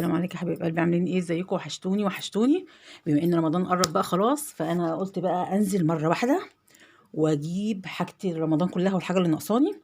السلام عليكم يا حبايب قلبي، عاملين ايه؟ ازيكم؟ وحشتوني. بما ان رمضان قرب بقى خلاص، فانا قلت بقى انزل مره واحده واجيب حاجتي رمضان كلها والحاجه اللي ناقصاني.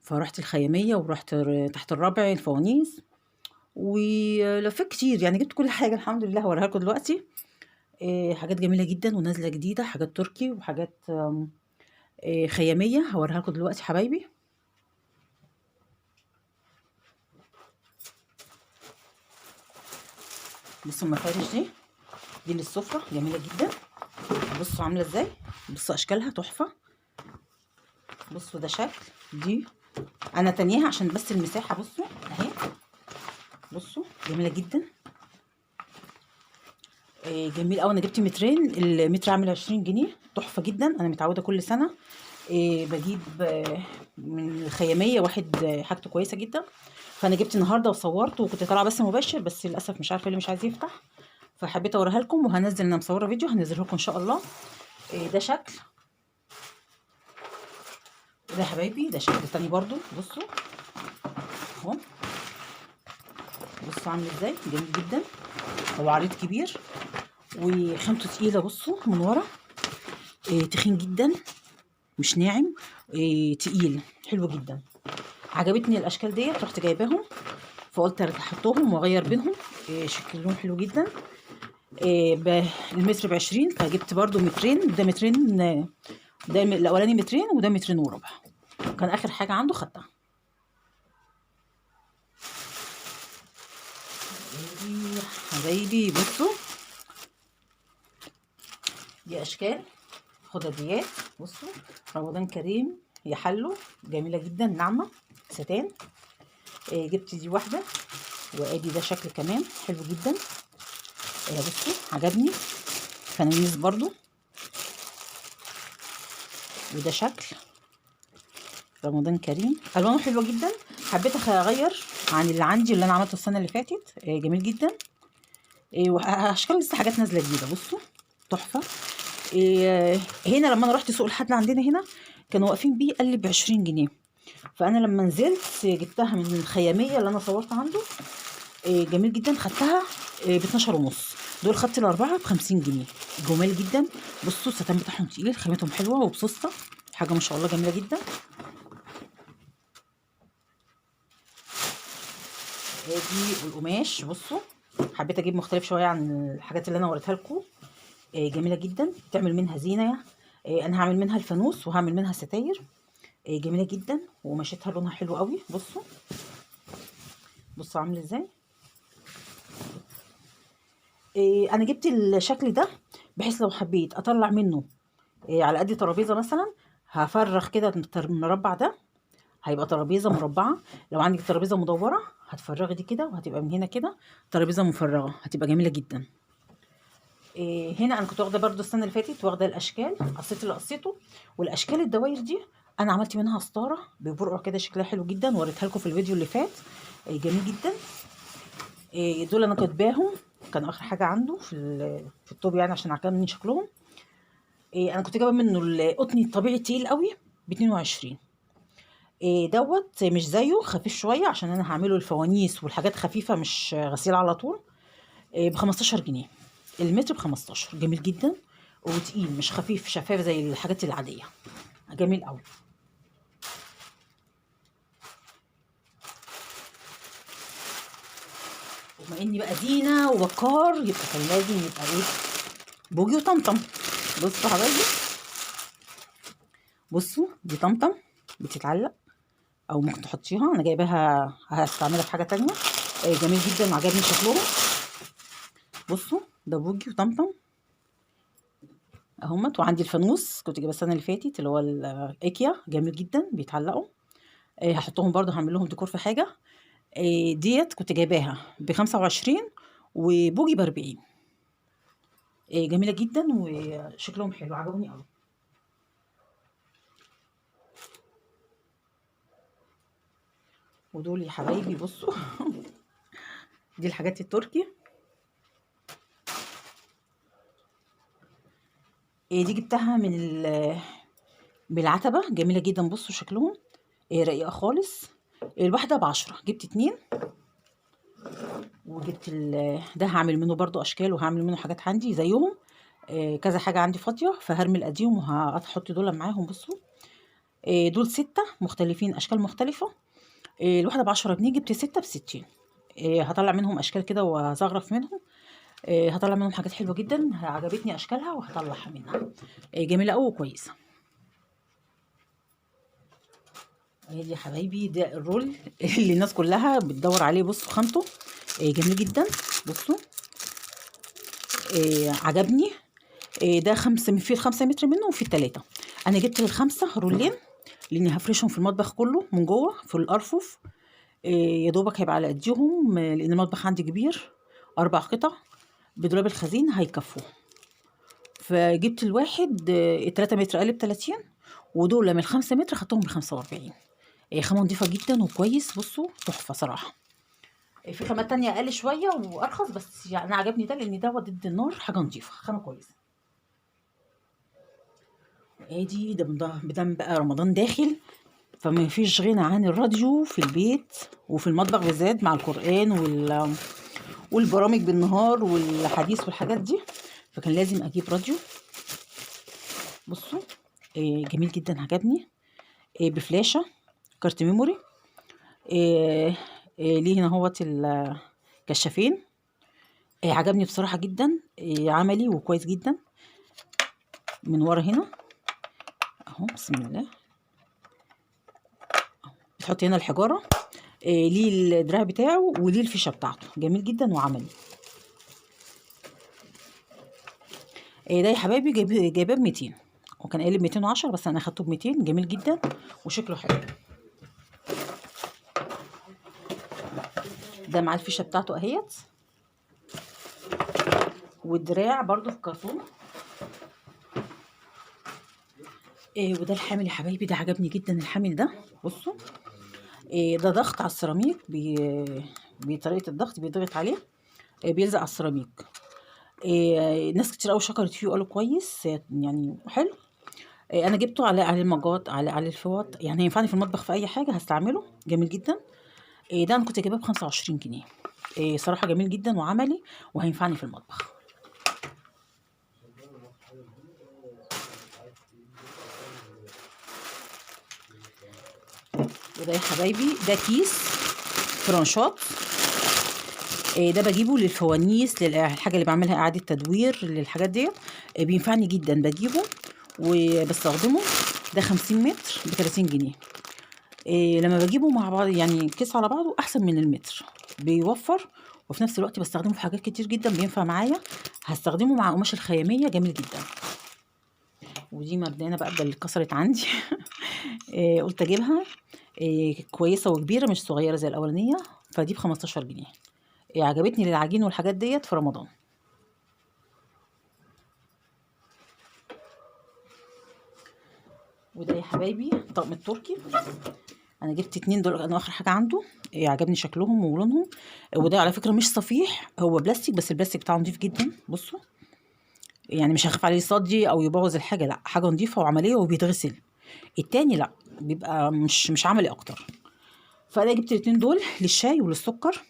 فرحت الخياميه ورحت تحت الرابع الفوانيس ولفيت كتير، يعني جبت كل حاجه الحمد لله. هوريها لكم دلوقتي. حاجات جميله جدا ونازله جديده، حاجات تركي وحاجات خياميه. هوريها لكم دلوقتي حبايبي. بصوا المفارش دي للسفره جميله جدا. بصوا عامله ازاي، بصوا اشكالها تحفه. بصوا ده شكل دي، انا تانيها عشان بس المساحه. بصوا اهي، بصوا جميله جدا. جميل قوي. انا جبت مترين، المتر عامل 20 جنيه، تحفه جدا. انا متعوده كل سنه بجيب من الخياميه واحد حاجته كويسه جدا. فانا جبت النهارده وصورت وكنت طالعه بس مباشر، بس للاسف مش عارفه ليه مش عايز يفتح. فحبيت اوريها لكم، وهنزل انا مصوره فيديو هنزله لكم ان شاء الله. ده شكل، ده يا حبايبي ده شكل تاني برضو. بصوا اهو، بصوا عامل ازاي، جميل جدا. هو عريض كبير وخامته تقيله. بصوا من ورا تخين جدا، مش ناعم، تقيل، حلو جدا. عجبتني الاشكال ديت، رحت جايباهم فقلت احطهم واغير بينهم. شكلهم حلو جدا. المتر ب20، فجبت برضو مترين. ده مترين، ده الاولاني مترين وده مترين وربع، كان اخر حاجه عنده خدتها. حبايبي بصوا، دي اشكال خداديات. بصوا رمضان كريم يا حلو، جميله جدا، ناعمه، ستان. جبت دي واحده، وادي ده شكل كمان حلو جدا. بصوا عجبني، فنانيس برضو، وده شكل رمضان كريم، الوانه حلوه جدا. حبيت اغير عن اللي عندي اللي انا عملته السنه اللي فاتت. جميل جدا. واشكال لسه حاجات نازله جديده. بصوا تحفه. هنا لما انا رحت سوق الحد عندنا هنا كانوا واقفين بيه، قال لي ب20 جنيه. فانا لما نزلت جبتها من الخياميه اللي انا صورت عنده. جميل جدا، خدتها ب12 ونص. دول خدت الاربعه ب50 جنيه، جمال جدا. بصوا الستان بتاعهم تقيل، خامتهم حلوه وبسوسته، حاجه ما شاء الله جميله جدا. ادي القماش. بصوا حبيت اجيب مختلف شويه عن الحاجات اللي انا وريتها لكم. جميله جدا، تعمل منها زينه. انا هعمل منها الفانوس وهعمل منها ستاير. جميله جدا، وقماشتها لونها حلو قوي. بصوا بصوا عامل ازاي. انا جبت الشكل ده بحيث لو حبيت اطلع منه على قد ترابيزه مثلا، هفرغ كده المربع ده، هيبقى ترابيزه مربعه. لو عندك ترابيزه مدوره هتفرغي دي كده، وهتبقى من هنا كده ترابيزه مفرغه، هتبقى جميله جدا. هنا انا كنت واخده برده السنه اللي فاتت، واخده الاشكال، قصيت اللي قصيته، والاشكال الدواير دي انا عملت منها ستاره ببرقع كده، شكلها حلو جدا، وريتها لكم في الفيديو اللي فات. جميل جدا. دول انا كاتباهم، كان اخر حاجه عنده في الطوب، يعني عشان عجبني شكلهم. انا كنت جايبه منه القطني الطبيعي التقيل قوي ب22. دوت مش زيه، خفيف شويه، عشان انا هعمله الفوانيس والحاجات خفيفه مش غسيل على طول. ب15 جنيه المتر، ب15. جميل جدا وتقيل، مش خفيف، شفاف زي الحاجات العاديه، جميل قوي. وبما اني بقى زينه وبكار، يبقى كان لازم يبقى ايه، بوجي وطمطم. بصوا حبايبي، بصوا دي طمطم بتتعلق، او ممكن تحطيها، انا جايباها هستعملها في حاجه تانية. جميل جدا وعجبني شكلهم. بصوا ده بوجي وطمطم اهمت. وعندي الفانوس كنت جايبه السنه اللي فاتت، اللي هو الايكيا، جميل جدا، بيتعلقوا. هحطهم برضو، هعمل لهم ديكور في حاجه. ديت كنت جايباها ب25 وبوجي ب40. جميله جدا وشكلهم حلو، عجبني قوي. ودول يا حبايبي بصوا دي الحاجات التركي. دي جبتها من العتبه، جميله جدا. بصوا شكلهم رقيقه خالص. الواحده ب10، جبت 2. وجبت ده هعمل منه برضو اشكال، وهعمل منه حاجات عندي زيهم. كذا حاجه عندي فاضيه، فهرمي القديم وهحط دول معاهم. بصوا دول 6 مختلفين، اشكال مختلفه. الواحده ب10 جنيه، جبت 6 ب60. هطلع منهم اشكال كده وهزغرف منهم. هطلع منهم حاجات حلوه جدا، عجبتني اشكالها وهطلعها منها. جميله قوي وكويسه. ادي يا حبايبي ده الرول اللي الناس كلها بتدور عليه. بصوا خامته جميل جدا. بصوا عجبني. ده في 5 متر منه وفي 3. انا جبت ال5 رولين، لاني هفرشهم في المطبخ كله من جوه في الارفف. يا دوبك هيبقى على قديهم، لان المطبخ عندي كبير. 4 قطع بدولاب الخزين هيكفوا. فجبت الواحد 3 متر قالب 30، ودول من 5 متر خدتهم ب45. خامة نضيفة جدا وكويس. بصوا تحفة صراحة. في خامات تانية اقل شوية وارخص، بس يعني انا عجبني ده لان ده ضد النار، حاجة نضيفة، خامة كويسة. ادي ده بدم بقى رمضان داخل، فما فيش غنى عن الراديو في البيت وفي المطبخ بالذات، مع القرآن والبرامج بالنهار والحديث والحاجات دي، فكان لازم اجيب راديو. بصوا جميل جدا، عجبني. بفلاشة كارت ميموري. ليه هنا هوت الكشافين. عجبني بصراحة جدا. عملي وكويس جدا. من ورا هنا اهو، بسم الله، بتحط هنا الحجارة. ليه الدراع بتاعه وليه الفيشة بتاعته، جميل جدا وعملي. ده يا حبايبي جايباه ب200، وكان قايل 210، بس انا اخدته ب200. جميل جدا وشكله حلو. ده مع الفيشه بتاعته اهيت، والدراع برضو في كرتونه. وده الحامل يا حبايبي، ده عجبني جدا الحامل ده. بصوا ده ضغط على السيراميك، بطريقه الضغط بيضغط عليه، بيلزق على السيراميك. ناس كتير قوي شكرت فيه وقالوا كويس، يعني حلو. انا جبته على المجات، على الفوط، يعني هينفعني في المطبخ في اي حاجه هستعمله. جميل جدا. ده انا كنت جايباه ب25 جنيه. صراحه جميل جدا وعملي، وهينفعني في المطبخ. وده يا حبايبي ده كيس فرنشات. ده بجيبه للفوانيس، للحاجه اللي بعملها اعاده تدوير للحاجات ديت. بينفعني جدا، بجيبه وبستخدمه. ده 50 متر ب30 جنيه. لما بجيبه مع بعض، يعني كيس على بعضه، احسن من المتر، بيوفر. وفي نفس الوقت بستخدمه في حاجات كتير جدا، بينفع معايا. هستخدمه مع قماش الخياميه، جميل جدا. ودي مردانه بقى اللي اتكسرت عندي. قلت اجيبها. كويسه وكبيره، مش صغيره زي الاولانيه، فدي ب15 جنيه. عجبتني للعجين والحاجات ديت في رمضان. وده يا حبايبي طقم التركي. انا جبت 2 دول، انا اخر حاجه عنده. عجبني شكلهم ولونهم. وده على فكره مش صفيح، هو بلاستيك، بس البلاستيك بتاعه نضيف جدا. بصوا يعني مش هخاف عليه يصدي او يبوظ الحاجه، لا، حاجه نضيفه وعمليه وبيتغسل. التاني لا، بيبقى مش عملي اكتر. فانا جبت ال2 دول للشاي وللسكر.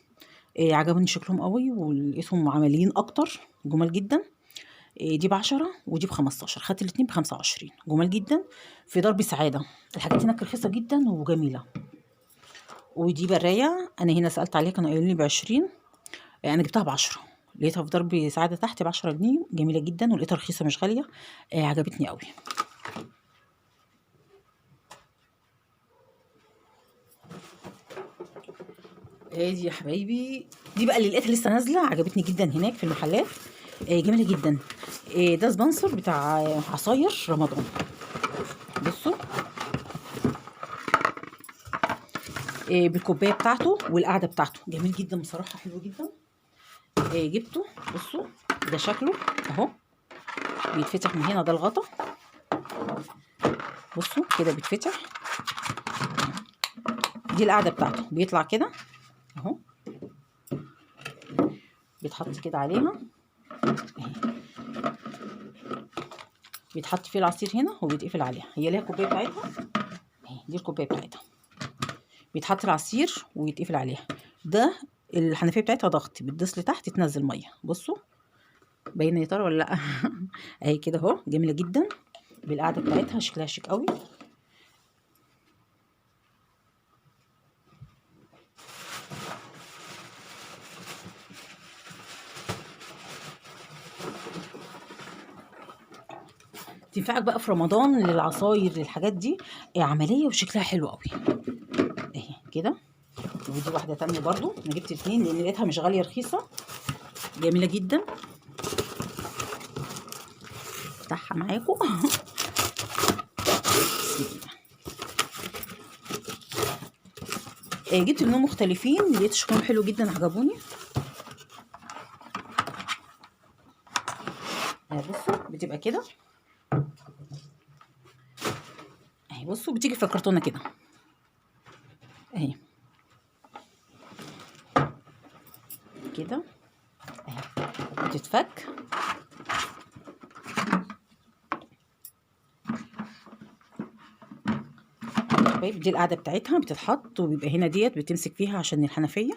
عجبني شكلهم قوي، ولقيتهم عمليين اكتر، جمال جدا. دي ب10 ودي ب15، خدت الاتنين ب25، جمال جدا. في درب سعادة. الحاجات هناك رخيصة جدا وجميلة. ودي براية، أنا هنا سألت عليها كانوا قايلين لي ب20. أنا جبتها ب10. لقيتها في درب سعادة تحت ب10 جنيه، جميلة جدا، ولقيتها رخيصة مش غالية. عجبتني قوي. دي يا حبايبي، دي بقى اللي لقيتها لسه نازلة، عجبتني جدا هناك في المحلات. جميلة جدا. ده سبونسر بتاع عصاير رمضان. بصوا بالكوبايه بتاعته والقعده بتاعته، جميل جدا بصراحه، حلو جدا. جبته. بصوا ده شكله اهو، بيتفتح من هنا، ده الغطا. بصوا كده بيتفتح. دي القعده بتاعته، بيطلع كده اهو، بيتحط كده عليها. بيتحط فيه العصير هنا وبيتقفل عليها. هي ليها كوبايه بتاعتها اهي، دي الكوبايه بتاعتها، بيتحط العصير ويتقفل عليها. ده الحنفيه بتاعتها ضغط، بتدوس لتحت تنزل ميه. بصوا باينه يا ترى ولا لا؟ اهي كده اهو، جميله جدا بالقعده بتاعتها، شكلها شيك قوي. تنفعك بقى في رمضان للعصاير للحاجات دي، عمليه وشكلها حلو قوي. اهي كده. ودي واحده تانية برضو، انا جبت اتنين لان لقيتها مش غاليه، رخيصه، جميله جدا. افتحها معاكم. جبت لونين مختلفين، لقيت شكلهم حلو جدا، عجبوني. بصوا بتبقى كده اهي. بصوا بتيجي في الكرتونه كده اهي كده اهي، بتتفك. طيب دي القاعده بتاعتها، بتتحط وبيبقى هنا ديت بتمسك فيها عشان الحنفيه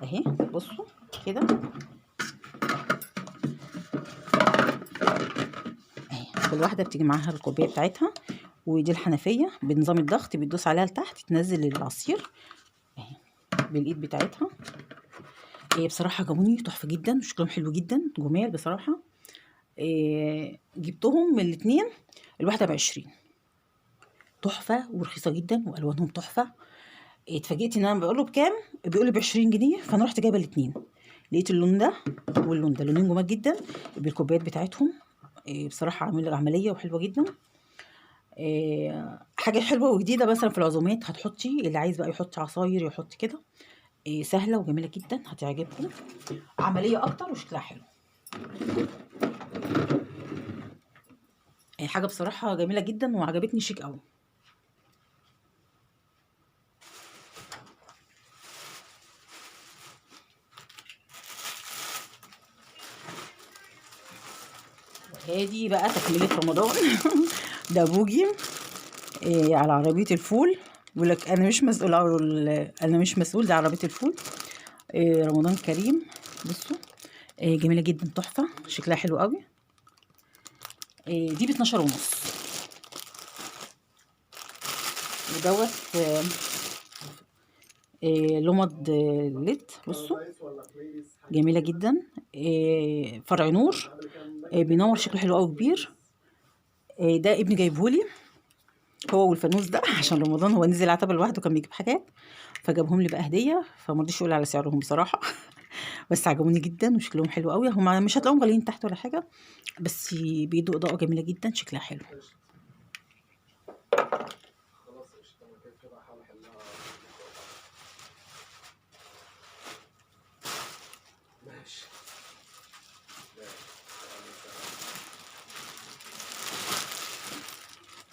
اهي. بصوا كده اهي، كل واحده بتيجي معاها الكوبايه بتاعتها. ودي الحنفيه بنظام الضغط، بتدوس عليها لتحت تنزل العصير اهي بالايد بتاعتها. بصراحه عجبوني تحفه جدا، وشكلهم حلو جدا، جمال بصراحه. جبتهم من الاتنين، الواحده ب20، تحفه ورخيصه جدا، والوانهم تحفه. اتفاجئت ان انا بقول له بكام، بيقول لي ب20 جنيه، فانا رحت جايبه الاتنين. لقيت اللون ده واللون ده، لونين جمال جدا بالكوبايات بتاعتهم. بصراحه عمليه وحلوه جدا. حاجه حلوه وجديده، مثلا في العزومات هتحطي، اللي عايز بقى يحط عصاير يحط كده. سهله وجميله جدا، هتعجبكم، عمليه اكتر وشكلها حلو. حاجه بصراحه جميله جدا وعجبتني، شيك قوي. هادي بقى تكمله رمضان. ده بوجي على عربيه الفول. بيقول لك انا مش مسؤول، انا مش مسؤول، ده عربيه الفول. رمضان كريم. بصوا جميله جدا، تحفه، شكلها حلو قوي. دي ب12 ونص. ودوت لمض ليد. بصوا جميله جدا. فرع نور، بينور، شكله حلو قوي، كبير. ده ابني جايبهولي هو والفانوس ده عشان رمضان، هو نزل عتبه لوحده كان بيجيب حاجات، فجابهم لي بقى هديه، فما رضيش يقول على سعرهم بصراحه. بس عجبوني جدا وشكلهم حلو قوي. هم مش هتلاقوهم غاليين تحت ولا حاجه، بس بيدوا اضاءه جميله جدا، شكلها حلو.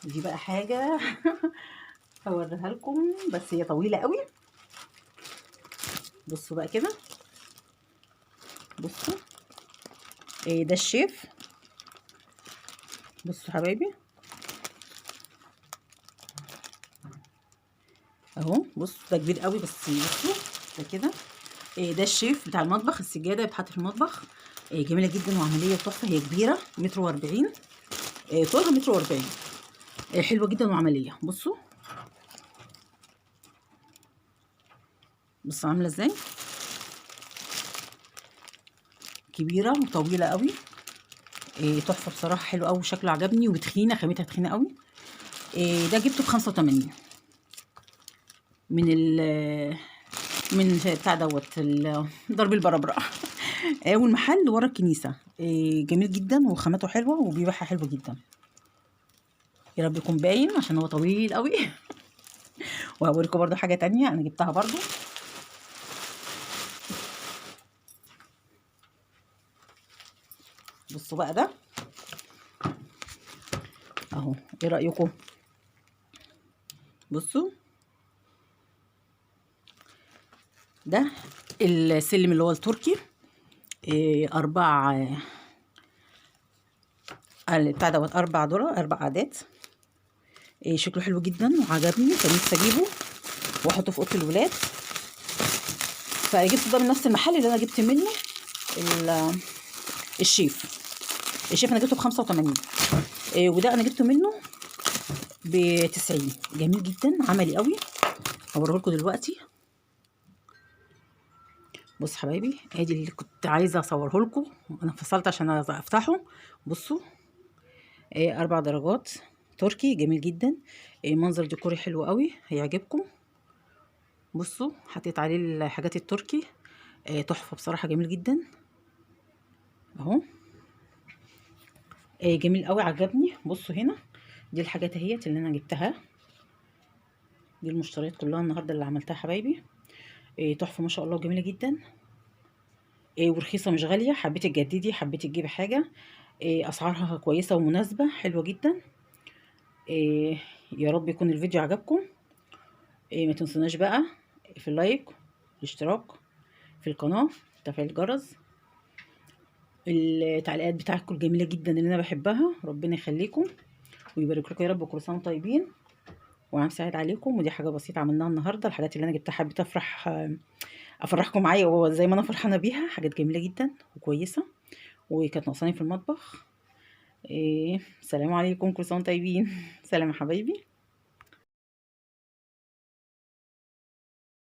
دي بقى حاجه هوريها لكم، بس هي طويله قوي. بصوا بقى كده. بصوا ده الشيف. بصوا حبايبي اهو. بصوا ده كبير قوي، بس بصوا ده كده. ده الشيف بتاع المطبخ، السجاده بتتحط في المطبخ. جميله جدا وعمليه وتحفه، هي كبيره 1.40 متر، طولها 1.40 متر. حلوه جدا وعمليه. بصوا بصوا عامله ازاي، كبيره وطويله قوي. تحفه بصراحه، حلو قوي، شكله عجبني، وتخينه، خامتها تخينه قوي. ده جبته ب85 من من بتاع دوت ضرب البربره. والمحل ورا الكنيسه. جميل جدا وخامته حلوه وبيبيعها حلوه جدا. يا رب يكون باين عشان هو طويل قوي. وهوريكم برضو حاجه تانية انا جبتها برضو. بصوا بقى ده اهو، ايه رايكم؟ بصوا ده السلم اللي هو التركي. 4 بتاع دوت 4 عادات. شكله حلو جدا وعجبني، كان نفسي اجيبه واحطه في اوضه الولاد. فجبت ده من نفس المحل اللي انا جبت منه الشيف. الشيف انا جبته ب85. وده انا جبته منه ب90. جميل جدا، عملي قوي. هوريه لكم دلوقتي. بص حبايبي، ادي اللي كنت عايزه اصوره لكم، انا فصلت عشان افتحه. بصوا 4 درجات تركي، جميل جدا. منظر ديكوري حلو قوي، هيعجبكم. بصوا حطيت عليه الحاجات التركي، تحفه بصراحه، جميل جدا اهو. جميل قوي، عجبني. بصوا هنا دي الحاجات اهيت اللي انا جبتها، دي المشتريات كلها النهارده اللي عملتها حبايبي. تحفه ما شاء الله، جميله جدا. ورخيصه مش غاليه. حبيتي تجددي، حبيتي تجيبي حاجه، اسعارها كويسه ومناسبه، حلوه جدا. يا رب يكون الفيديو عجبكم. ما تنسوناش بقى في اللايك، الاشتراك في القناه، تفعيل الجرس. التعليقات بتاعتكم الجميله جدا اللي انا بحبها، ربنا يخليكم ويبارك لكم يا رب. كل سنه وانتم طيبين وعام سعيد عليكم. ودي حاجه بسيطه عملناها النهارده، الحاجات اللي انا جبتها حبيت افرحكم معايا وزي ما انا فرحانه بيها. حاجات جميله جدا وكويسه وكانت ناقصاني في المطبخ. سلام عليكم، كل سنه وانتم طيبين. سلام يا حبايبي.